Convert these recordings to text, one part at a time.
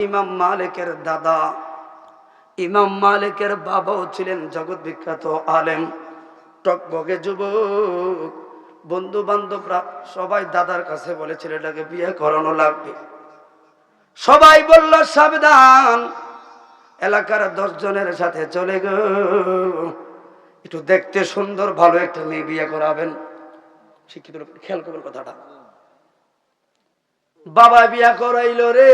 ইমাম মালিকের দাদা, ইমাম মালিকের বাবাও ছিলেন জগৎ বিখ্যাত আলেম। টকবগে যুবক, বন্ধু বান্ধবরা সবাই দাদার কাছে বলে ছেলেটাকে বিয়ে করানো লাগবে। সবাই বলল সাবধান, এলাকার 10 জনের সাথে চলে গো, একটু দেখতে সুন্দর ভালো একটা মেয়ে বিয়ে করাবেন। শিক্ষিত খেয়াল করবেন কথাটা। বাবা বিয়া করাইল রে।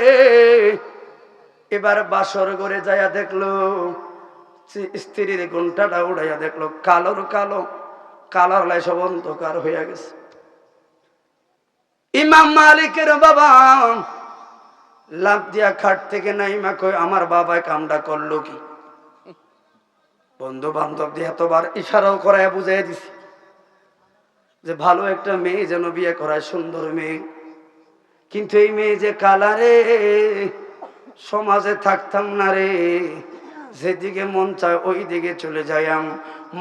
এবার বাসর ঘরে যাইয়া দেখলো, স্ত্রীর ঘন্টাটা উড়াইয়া দেখলো কালোর কালো, কালার লাই সব অন্ধকার হইয়া গেছে। ইমাম মালিকের বাবা লাফ দিয়া খাট থেকে নাইমা কই আমার বাবা কামটা করলো কি? বন্ধু বান্ধব দিয়ে এতবার ইশারাও করায় বুঝাই দিছি যে ভালো একটা মেয়ে যেন বিয়ে করায়, সুন্দর মেয়ে। কিন্তু এই মেয়ে যে কালারে, সমাজে থাকতাম না রে, যেদিকে মন চায় ওই দিকে চলে যাইয়াম।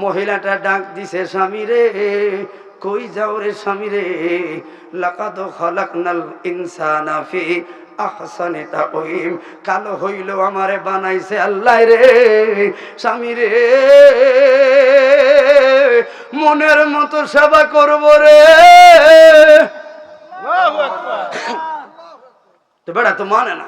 মহিলাটা ডাক দিছে স্বামী রে, কই যাও রে স্বামী রে, লাকাদ খালাকনাল ইনসানা ফি আহসানি তাকওয়িম, কালো হইল আমারে বানাইছে আল্লাহ রে। স্বামী রে, মনের মতো সেবা করব রে। তো বেটা তো মানে না।